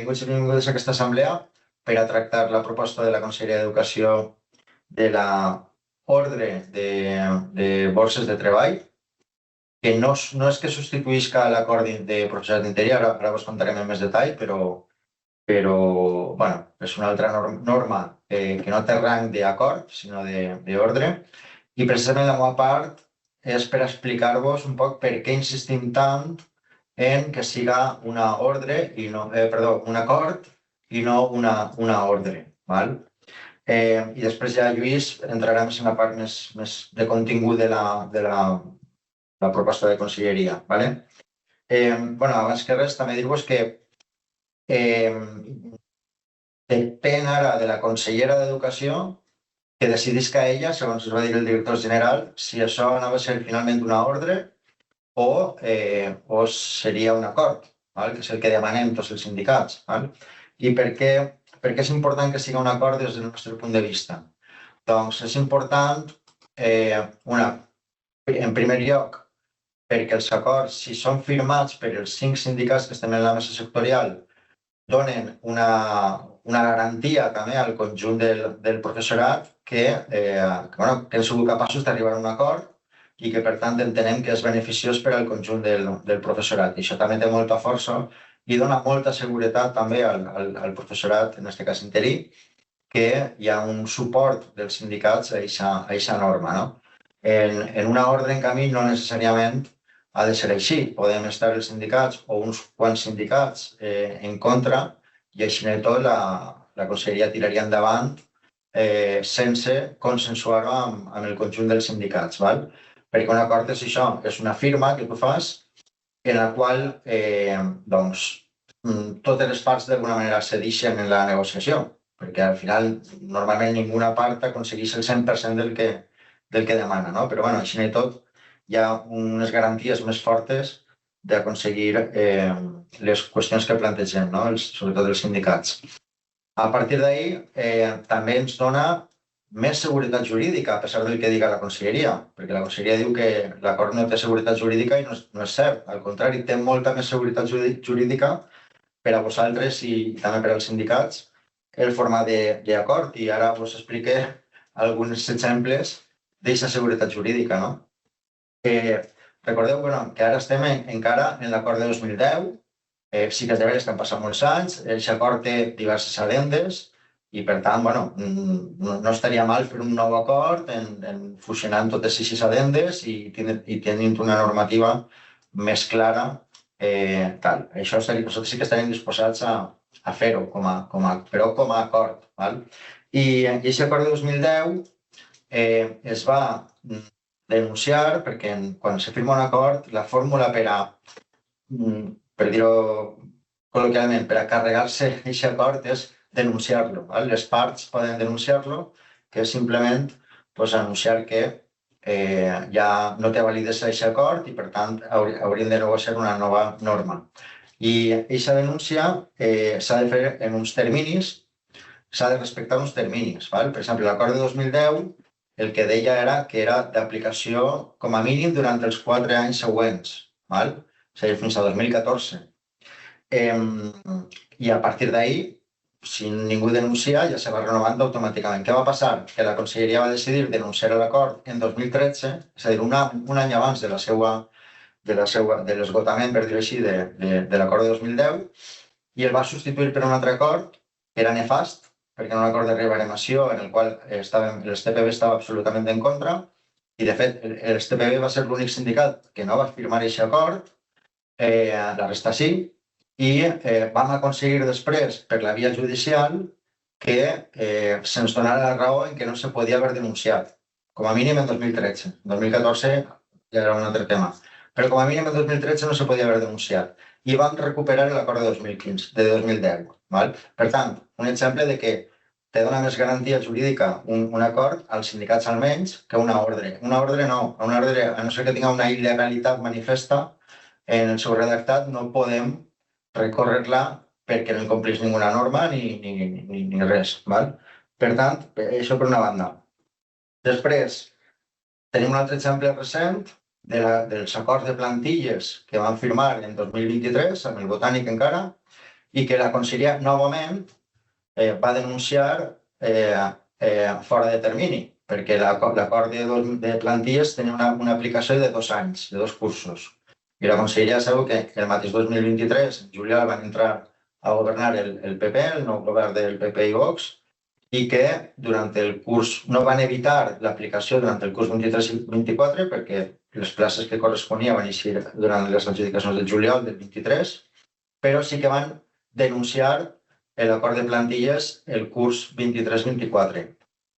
benvinguts i benvingudes a aquesta assemblea per a tractar la proposta de la Conselleria d'Educació de l'ordre de borses de treball, que no és que substituïsca l'acord de professorat d'interí, ara vos contarem en més detall, però bueno, és una altra norma que no té rang d'acord, sinó d'ordre. I precisament la meva part és per explicar-vos un poc per què insistim tant en que siga una ordre i no, un acord i no una ordre. Val? I després ja, Lluís, entrarà en una part més de contingut de la proposta de conselleria. Vale? Abans que res, també dir-vos que depèn ara de la consellera d'Educació que decidisca ella, segons es va dir el director general, si això anava a ser finalment una ordre o seria un acord, val? Que és el que demanem tots els sindicats. Val? I per què és important que sigui un acord des del nostre punt de vista? Doncs és important, en primer lloc, perquè els acords, si són firmats per els 5 sindicats que estem en la mesa sectorial, donen una garantia també al conjunt del professorat que han sigut capaços d'arribar a un acord i que, per tant, entenem que és beneficiós per al conjunt del professorat. I això també té molta força i dona molta seguretat també al professorat, en aquest cas interí, que hi ha un suport dels sindicats a aquesta norma. No? En una ordre en camí no necessàriament ha de ser així. Podem estar els sindicats o uns quants sindicats en contra i així tot la conselleria tiraria endavant sense consensuar-ho amb el conjunt dels sindicats. Val? Perquè un acord és això, és una firma que tu fas en la qual totes les parts d'alguna manera cedeixen en la negociació, perquè al final normalment ninguna part aconsegueix el 100% del que demana, no? Però així i tot hi ha unes garanties més fortes d'aconseguir les qüestions que plantegem, no? Sobretot els sindicats. A partir d'ahí també ens dona més seguretat jurídica, a pesar del que diga la conselleria, perquè la conselleria diu que l'acord no té seguretat jurídica i no és cert. Al contrari, té molta més seguretat jurídica per a vosaltres i també per als sindicats el format d'acord. I ara us expliqué alguns exemples d'aquesta seguretat jurídica. No? Recordeu que ara estem encara en l'acord de 2010, sí que és de veres que han passat molts anys, aquest acord té diverses addendes i, per tant, no estaria mal fer un nou acord fusionant totes aquestes addendes i tenint una normativa més clara. Això nosaltres sí que estaríem disposats a fer-ho, però com a acord. I aquest acord de 2010 es va denunciar perquè quan se firma un acord, la fórmula per dir-ho col·loquialment, per a carregar-se aquest acord és denunciar-lo. Les parts poden denunciar-lo, que és simplement anunciar que ja no té validesa aquest acord i, per tant, hauríem de negociar una nova norma. I aquesta denúncia s'ha de fer en uns terminis, s'ha de respectar uns terminis. Per exemple, l'acord de 2010 el que deia era que era d'aplicació com a mínim durant els 4 anys següents, és a dir, fins a 2014. I a partir d'ahir, si ningú denuncia, ja se va renovant automàticament. Què va passar? Que la conselleria va decidir denunciar l'acord en 2013, és a dir, un any abans de l'esgotament, per dir-ho així, de l'acord de 2010, i el va substituir per un altre acord que era nefast, perquè era un acord de rebaremació en el qual l'STPB estava absolutament en contra, i de fet l'STPB va ser l'únic sindicat que no va firmar aquest acord, la resta sí, i vam aconseguir després, per la via judicial, que se'ns donara la raó en què no se podia haver denunciat, com a mínim en 2013. En 2014 ja era un altre tema, però com a mínim en 2013 no se podia haver denunciat. I vam recuperar l'acord de 2010. Per tant, un exemple de que te dona més garantia jurídica un acord, als sindicats almenys, que una ordre. Una ordre no. Una ordre, a no ser que tinga una il·legalitat manifesta en el seu redactat, no podem recórrer-la perquè no incomplís ninguna norma ni res. Per tant, això per una banda. Després, tenim un altre exemple recent dels acords de plantilles que van firmar en 2023, amb el Botànic encara, i que la conselleria novament va denunciar fora de termini, perquè l'acord de plantilles tenia una aplicació de 2 anys, de 2 cursos. I la conselleria sabeu que el mateix 2023, en juliol, van entrar a governar el PP, el nou govern del PP i Vox, i que durant el curs no van evitar l'aplicació durant el curs 23-24 perquè les places que corresponia van eixir durant les adjudicacions del juliol del 23, però sí que van denunciar l'acord de plantilles el curs 23-24.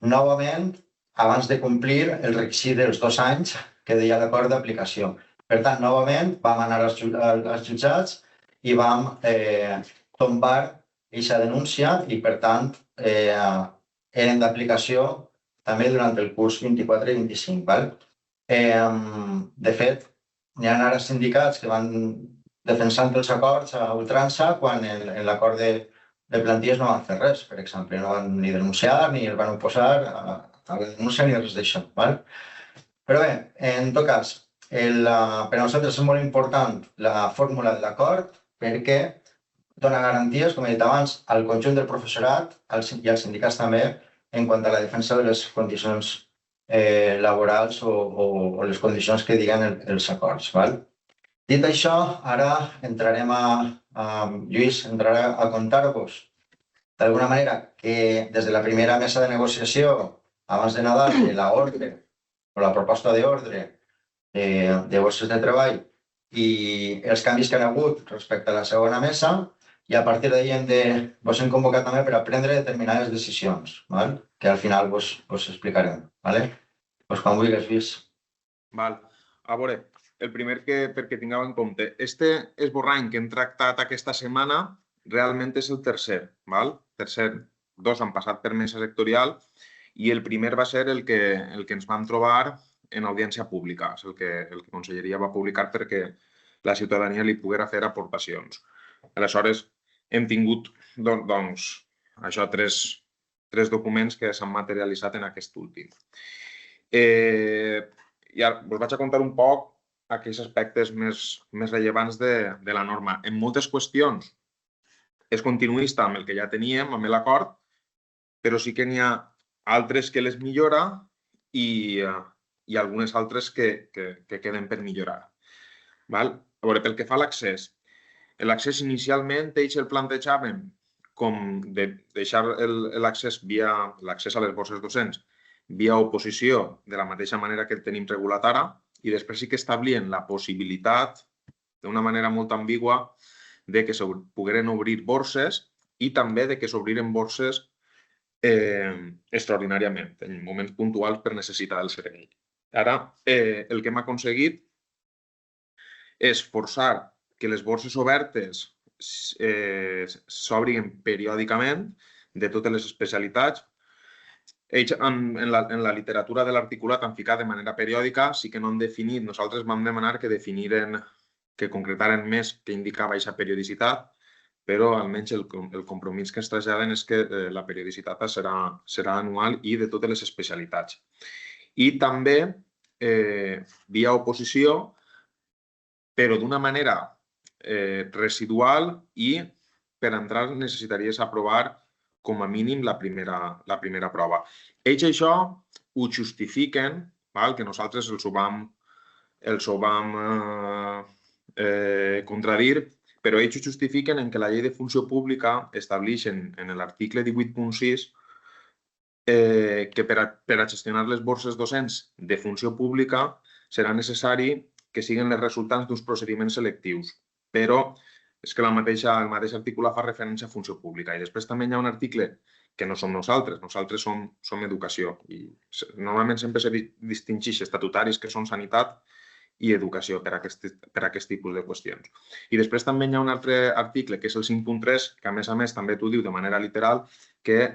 Novament, abans de complir el requisit dels 2 anys que deia l'acord d'aplicació. Per tant, novament, vam anar als jutjats i vam tombar aquesta denúncia i, per tant, eren d'aplicació també durant el curs 24 i 25. De fet, hi ha ara sindicats que van defensant els acords a ultrança quan en l'acord de plantilles no van fer res, per exemple. No van ni denunciar ni el van oposar a la denúncia ni res d'això. Però bé, en tot cas, per a nosaltres és molt important la fórmula de l'acord perquè dona garanties, com he dit abans, al conjunt del professorat i als sindicats també en quant a la defensa de les condicions laborals o les condicions que diguen els acords. Dit això, ara entrarem Lluís entrarà a contar-vos d'alguna manera que des de la primera mesa de negociació abans de Nadal l'ordre o la proposta d'ordre de borses de treball i els canvis que han hagut respecte a la segona mesa i a partir d'ahir vos hem convocat també per a prendre determinades decisions, que al final vos explicarem. Pues quan vulguis, Lluís. A veure, el primer perquè tingueu en compte, este esborrany que hem tractat aquesta setmana realment és el tercer. Tercer, 2 han passat per mesa sectorial i el primer va ser el que ens vam trobar en audiència pública, és el que Conselleria va publicar perquè la ciutadania li poguera fer aportacions. Aleshores, hem tingut, doncs, això, 3 documents que s'han materialitzat en aquest últim. I ara us vaig a contar un poc aquells aspectes més rellevants de la norma. En moltes qüestions és continuista amb el que ja teníem, amb l'acord, però sí que n'hi ha altres que les millora i algunes altres que queden per millorar. A veure, pel que fa a l'accés. L'accés inicialment ells el plantejàvem com de deixar l'accés a les borses docents via oposició de la mateixa manera que el tenim regulat ara i després sí que establien la possibilitat, d'una manera molt ambigua, de que se pogueren obrir borses i també de que s'obriren borses extraordinàriament, en moments puntuals per necessitar el servei. Ara, el que hem aconseguit és forçar que les borses obertes s'obrin periòdicament de totes les especialitats. Ells en la literatura de l'articulat han ficat de manera periòdica, sí que no han definit, nosaltres vam demanar que concretaren més que indicava aquesta periodicitat, però almenys el compromís que ens traslladen és que la periodicitat serà anual i de totes les especialitats. I també via oposició, però d'una manera residual i per entrar necessitaries aprovar com a mínim la primera prova. Ells això ho justifiquen, que nosaltres els ho vam contradir, però ells ho justifiquen en que la llei de funció pública estableix en l'article 18.6 que per a gestionar les borses docents de funció pública serà necessari que siguin les resultants d'uns procediments selectius, però és que el mateix article fa referència a funció pública. I després també hi ha un article que no som nosaltres som educació. I normalment sempre se distingeix estatutaris que són sanitat i educació per a aquest tipus de qüestions. I després també hi ha un altre article, que és el 5.3, que a més també t'ho diu de manera literal, que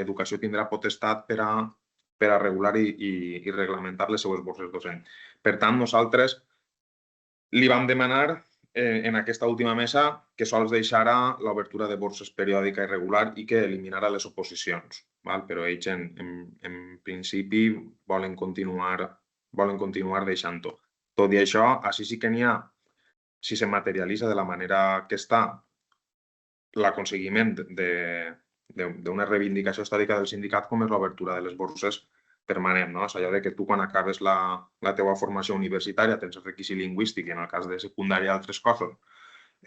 educació tindrà potestat per a regular i reglamentar les seues borses docents. Per tant, nosaltres li vam demanar en aquesta última mesa que sols deixara l'obertura de borses periòdica i regular i que eliminara les oposicions. Però ells, en principi, volen continuar deixant-ho. Tot i això, així sí que n'hi ha, si se materialitza de la manera que està, l'aconseguiment d'una reivindicació estàtica del sindicat com és l'obertura de les borses permanent, no? És allò que tu quan acabes la teva formació universitària tens el requisit lingüístic i en el cas de secundària altres coses,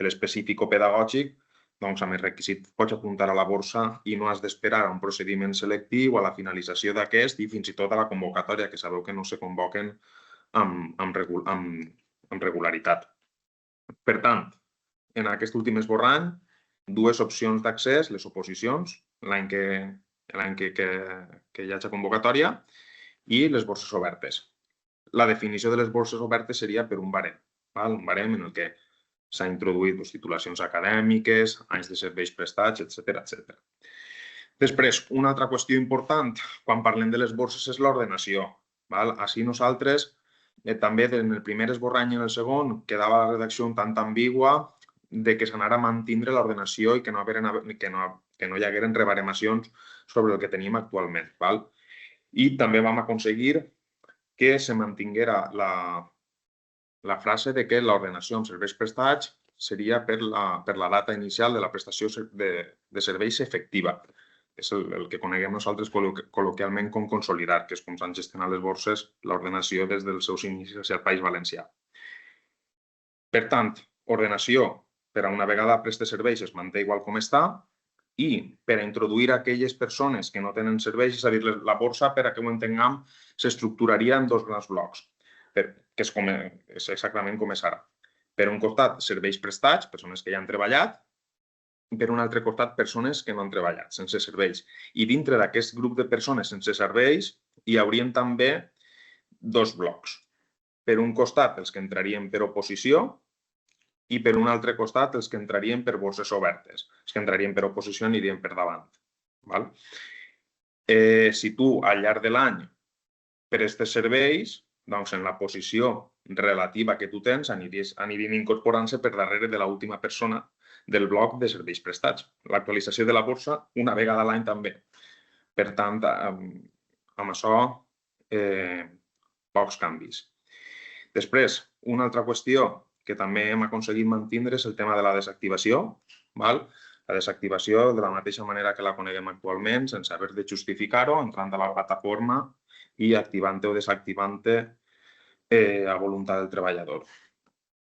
l'específic o pedagògic, doncs amb el requisit pots apuntar a la borsa i no has d'esperar a un procediment selectiu, a la finalització d'aquest i fins i tot a la convocatòria, que sabeu que no se convoquen amb regularitat. Per tant, en aquest últim esborrany, dues opcions d'accés, les oposicions, l'any que hi hagi convocatòria, i les borses obertes. La definició de les borses obertes seria per un barem, un barem en el que s'ha introduït titulacions acadèmiques, anys de serveis prestats, etc. Després, una altra qüestió important quan parlem de les borses és l'ordenació. Així nosaltres, també en el primer esborrany i en el segon, quedava la redacció un tant ambigua de que s'anara a mantindre l'ordenació i que no hi hagueren rebaremacions sobre el que tenim actualment. I també vam aconseguir que se mantinguera la frase de que l'ordenació amb serveis prestats seria per la data inicial de la prestació de serveis efectiva. És el que coneguem nosaltres col·loquialment com consolidar, que és com s'han gestionat les borses, l'ordenació des dels seus inicis hacia el País Valencià. Per tant, ordenació per a una vegada preste serveis es manté igual com està i per a introduir aquelles persones que no tenen serveis, és a dir, la borsa, per a que ho entenguem, s'estructuraria en dos grans blocs, que és exactament com és ara. Per un costat, serveis prestats, persones que ja han treballat, i per un altre costat, persones que no han treballat, sense serveis. I dintre d'aquest grup de persones sense serveis hi haurien també dos blocs. Per un costat, els que entrarien per oposició i per un altre costat, els que entrarien per borses obertes. Els que entrarien per oposició anirien per davant. Si tu, al llarg de l'any, prestes serveis, doncs en la posició relativa que tu tens anirien incorporant-se per darrere de l'última persona del bloc de serveis prestats. L'actualització de la borsa una vegada a l'any també. Per tant, amb això, pocs canvis. Després, una altra qüestió que també hem aconseguit mantindre és el tema de la desactivació. La desactivació, de la mateixa manera que la coneguem actualment, sense haver de justificar-ho, entrant a la plataforma i activant-te o desactivant-te a voluntat del treballador.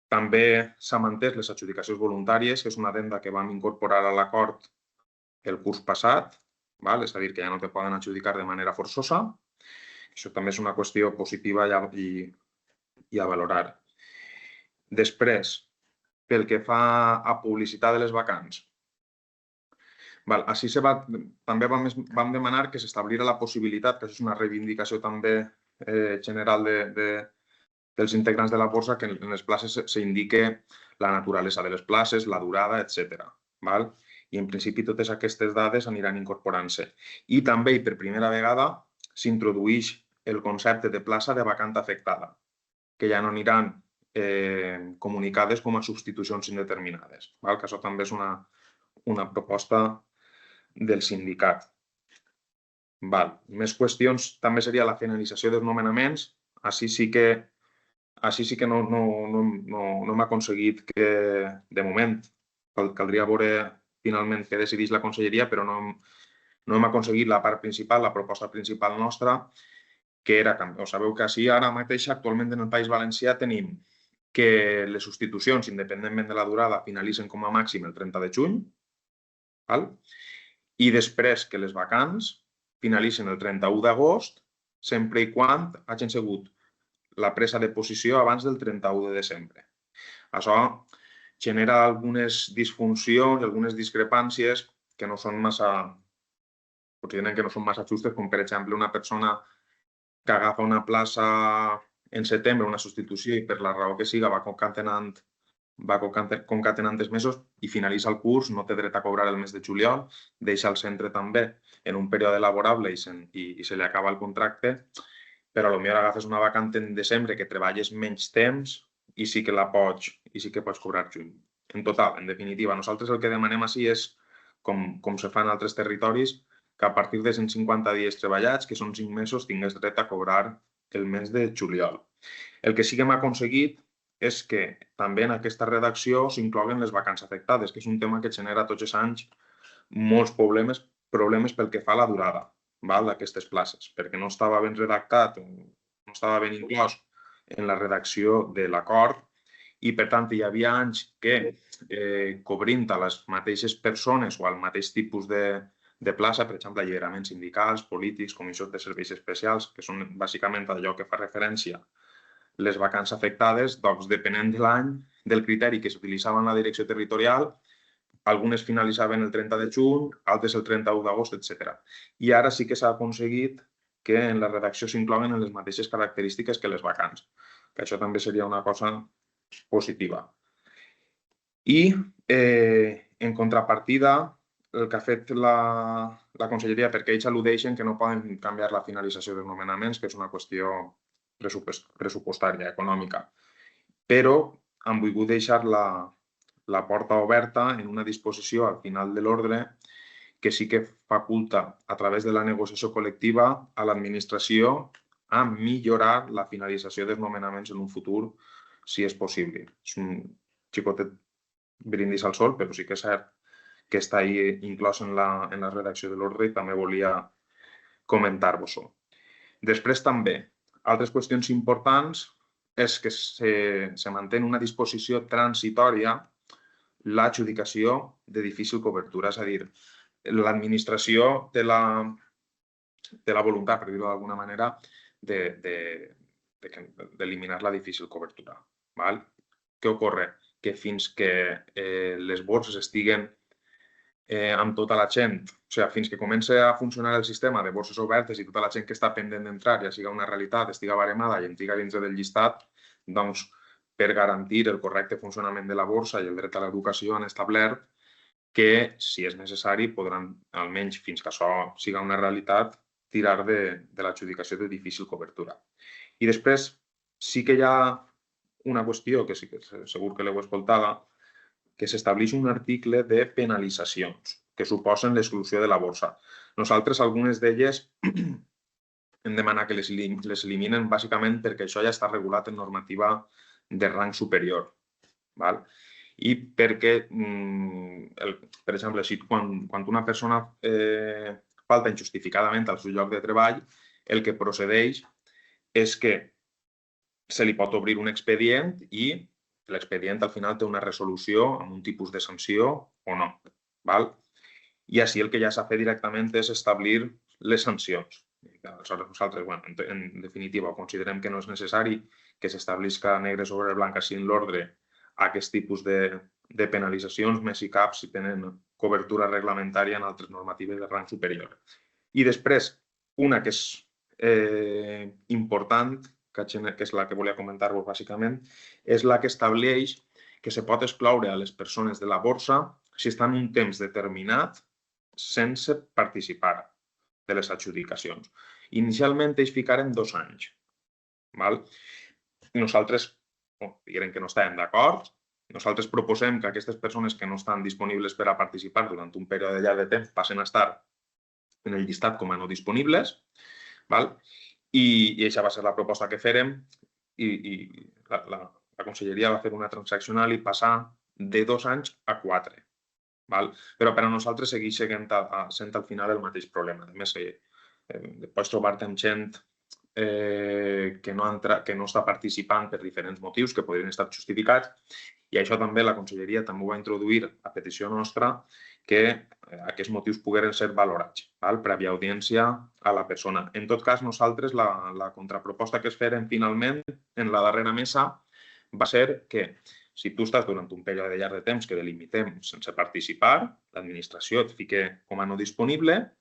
També s'han mantès les adjudicacions voluntàries, que és una addenda que vam incorporar a l'acord el curs passat, és a dir, que ja no te poden adjudicar de manera forçosa. Això també és una qüestió positiva i a valorar. Després, pel que fa a publicitat de les vacants, així també vam demanar que s'establira la possibilitat, que això és una reivindicació també general dels integrants de la borsa, que en les places s'indique la naturalesa de les places, la durada, etc. I en principi totes aquestes dades aniran incorporant-se. I també, per primera vegada, s'introdueix el concepte de plaça de vacant afectada, que ja no aniran comunicades com a substitucions indeterminades. Que això també és una proposta del sindicat. Més qüestions també seria la finalització dels nomenaments. Així sí que no hem aconseguit que, de moment, caldria veure finalment què decideix la conselleria, però no hem aconseguit la part principal, la proposta principal nostra, que era, sabeu que així ara mateix, actualment en el País Valencià, tenim que les substitucions, independentment de la durada, finalitzen com a màxim el 30 de juny, i després que les vacants finalitzen el 31 d'agost, sempre i quan hagin sigut la presa de posició abans del 31 de desembre. Això genera algunes disfuncions i algunes discrepàncies que no són massa justes, com per exemple una persona que agafa una plaça en setembre, una substitució, i per la raó que siga va concatenant els mesos i finalitza el curs, no té dret a cobrar el mes de juliol, deixa el centre també en un període laborable i se li acaba el contracte, però potser agafes una vacant en desembre que treballes menys temps i sí que pots cobrar juny. En total, en definitiva, nosaltres el que demanem així és, com se fa en altres territoris, que a partir de 150 dies treballats, que són 5 mesos, tingués dret a cobrar el mes de juliol. El que sí que hem aconseguit és que també en aquesta redacció s'incloguen les vacants afectades, que és un tema que genera tots els anys molts problemes pel que fa a la durada d'aquestes places, perquè no estava ben redactat, no estava ben inclòs en la redacció de l'acord i, per tant, hi havia anys que, cobrint a les mateixes persones o al mateix tipus de plaça, per exemple, alliberaments sindicals, polítics, comissions de serveis especials, que són bàsicament allò que fa referència les vacants afectades, doncs, depenent de l'any, del criteri que s'utilitzava en la direcció territorial, algunes finalitzaven el 30 de juny, altres el 31 d'agost, etc. I ara sí que s'ha aconseguit que en la redacció s'incloguen les mateixes característiques que les vacants, que això també seria una cosa positiva. I, en contrapartida, el que ha fet la conselleria, perquè ells al·ludeixen que no poden canviar la finalització dels nomenaments, que és una qüestió pressupostària, econòmica, però han volgut deixar la porta oberta en una disposició al final de l'ordre que sí que faculta, a través de la negociació col·lectiva, a l'administració a millorar la finalització dels nomenaments en un futur, si és possible. És un xicotet brindis al sol, però sí que és cert que està ahí inclòs en la redacció de l'ordre i també volia comentar-vos-ho. Després també, altres qüestions importants és que se manté una disposició transitòria l'adjudicació de difícil cobertura. És a dir, l'administració té la voluntat, per dir-ho d'alguna manera, d'eliminar la difícil cobertura. Què ocorre? Que fins que les borses estiguen amb tota la gent, o sigui, fins que comença a funcionar el sistema de borses obertes i tota la gent que està pendent d'entrar ja siga una realitat, estiga baremada i estiga dins del llistat, doncs, per garantir el correcte funcionament de la borsa i el dret a l'educació han establert que, si és necessari, podran, almenys fins que això siga una realitat, tirar de l'adjudicació de difícil cobertura. I després sí que hi ha una qüestió que sí que segur que l'heu escoltada, que s'estableix un article de penalitzacions que suposen l'exclusió de la borsa. Nosaltres, algunes d'elles, hem demanat que les eliminen bàsicament perquè això ja està regulat en normativa de rang superior. I perquè, per exemple, quan una persona falta injustificadament al seu lloc de treball, el que procedeix és que se li pot obrir un expedient i l'expedient al final té una resolució amb un tipus de sanció o no. I així el que ja s'ha fet directament és establir les sancions. Aleshores, nosaltres, en definitiva, considerem que no és necessari que s'establisca negre sobre blanc així en l'ordre aquest tipus de penalitzacions, més i cap si tenen cobertura reglamentària en altres normatives de rang superior. I després, una que és important, que és la que volia comentar-vos bàsicament, és la que estableix que se pot excloure a les persones de la borsa si estan un temps determinat sense participar de les adjudicacions. Inicialment ells ficaren 2 anys. Nosaltres diguem que no estàvem d'acord. Nosaltres proposem que aquestes persones que no estan disponibles per a participar durant un període llarg de temps passen a estar en el llistat com a no disponibles. I això va ser la proposta que fèrem i la conselleria va fer una transaccional i passar de 2 anys a 4. Però per a nosaltres segueix sent al final el mateix problema. A més, pots trobar-te amb gent que no està participant per diferents motius que podrien estar justificats i això també la conselleria també ho va introduir a petició nostra que aquests motius pogueren ser valorats prèvia audiència a la persona. En tot cas, nosaltres la contraproposta que es feren finalment en la darrera mesa va ser que si tu estàs durant un període llarg de temps que delimitem sense participar, l'administració et fica com a no disponible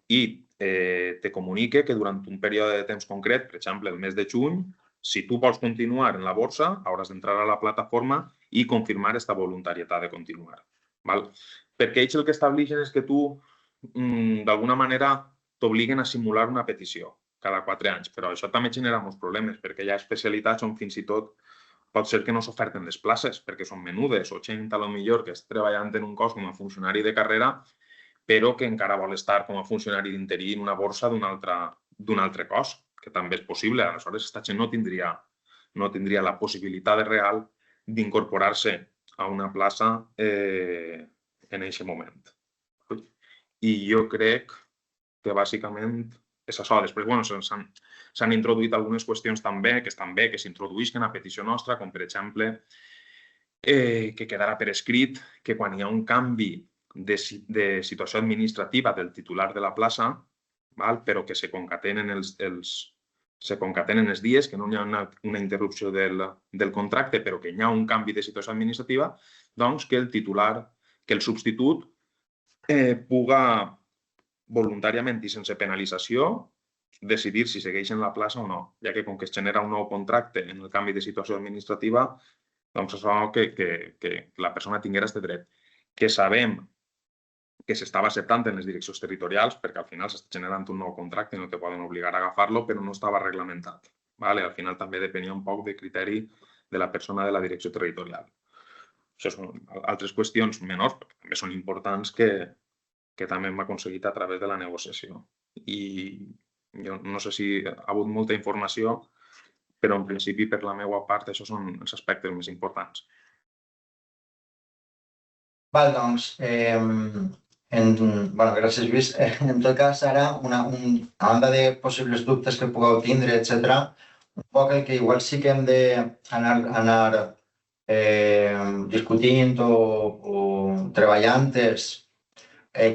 i te comunique que durant un període de temps concret, per exemple, el mes de juny, si tu vols continuar en la borsa, hauràs d'entrar a la plataforma i confirmar aquesta voluntarietat de continuar. Perquè ells el que estableixen és que tu, d'alguna manera, t'obliguen a simular una petició cada 4 anys, però això també genera molts problemes, perquè hi ha especialitats on fins i tot pot ser que no s'oferten les places perquè són menudes o gent a lo millor que està treballant en un cos com a funcionari de carrera però que encara vol estar com a funcionari d'interí en una borsa d'un altre cos, que també és possible. Aleshores, aquesta gent no no tindria la possibilitat real d'incorporar-se a una plaça en aquest moment. I jo crec que bàsicament és això. Després, s'han introduït algunes qüestions també, que estan bé, que s'introduïsquen a petició nostra, com per exemple que quedarà per escrit que quan hi ha un canvi de situació administrativa del titular de la plaça, però que se concatenen els dies, que no hi ha una interrupció del contracte, però que hi ha un canvi de situació administrativa, doncs que el titular, que el substitut puga voluntàriament i sense penalització decidir si segueix en la plaça o no, ja que com que es genera un nou contracte en el canvi de situació administrativa, doncs això que la persona tinguera aquest dret, que sabem que s'estava acceptant en les direccions territorials, perquè al final s'està generant un nou contracte en el que poden obligar a agafar-lo, però no estava reglamentat. Al final també depenia un poc de criteri de la persona de la direcció territorial. Això són altres qüestions menors, però també són importants que també hem aconseguit a través de la negociació. I jo no sé si ha hagut molta informació, però en principi, per la meva part, això són els aspectes més importants. Val, doncs, gràcies, Lluís. En tot cas, ara, a banda de possibles dubtes que pugueu tindre, etc., un poc el que igual sí que hem d'anar discutint o treballant és,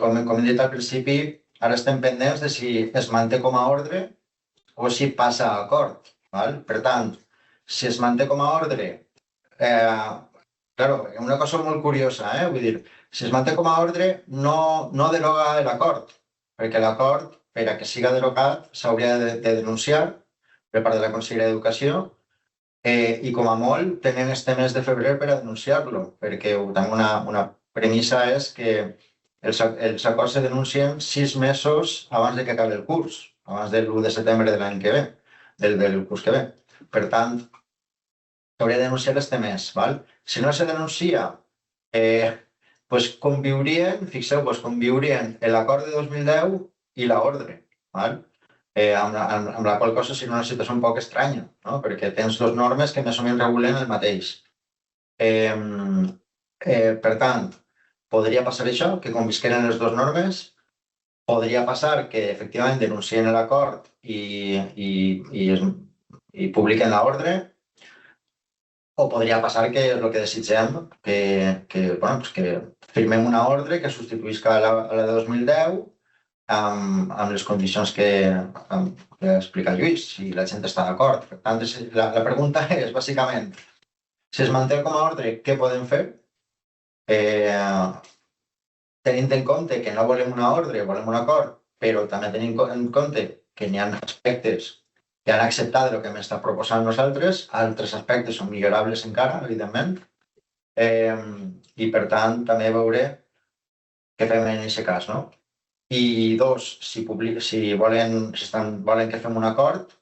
com hem dit al principi, ara estem pendents de si es manté com a ordre o si passa a acord. Per tant, si es manté com a ordre, una cosa molt curiosa, vull dir, si es manté com a ordre, no deroga l'acord, perquè l'acord, per a que siga derogat, s'hauria de denunciar per part de la Conselleria d'Educació i, com a molt, tenen este mes de febrer per a denunciar-lo, perquè una premissa és que els acords se denuncien 6 mesos abans de que acabi el curs, abans de l'1 de setembre de l'any que ve, del curs que ve. Per tant, s'hauria de denunciar este mes. Si no se denuncia, conviurien, fixeu-vos, conviurien l'acord de 2010 i l'ordre, amb la qual cosa seria una situació un poc estranya, perquè tens dues normes que més o menys regulen el mateix. Per tant, podria passar això, que convisqueren les dues normes, podria passar que efectivament denuncien l'acord i publiquen l'ordre, o podria passar que és el que desitgem, que firmem una ordre que substituïsca la de 2010 amb les condicions que ha explicat Lluís, si la gent està d'acord. Per tant, la pregunta és, bàsicament, si es manté com a ordre, què podem fer? Tenint en compte que no volem una ordre, volem un acord, però també tenint en compte que n'hi ha aspectes que han acceptat el que m'està proposant nosaltres, altres aspectes són millorables encara, evidentment, i per tant també veuré què fem en aquest cas. I dos, si volen que fem un acord,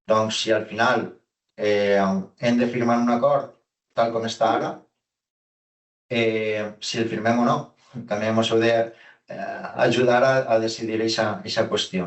doncs si al final hem de firmar un acord tal com està ara, si el firmem o no, també ens heu d'ajudar a decidir aquesta qüestió.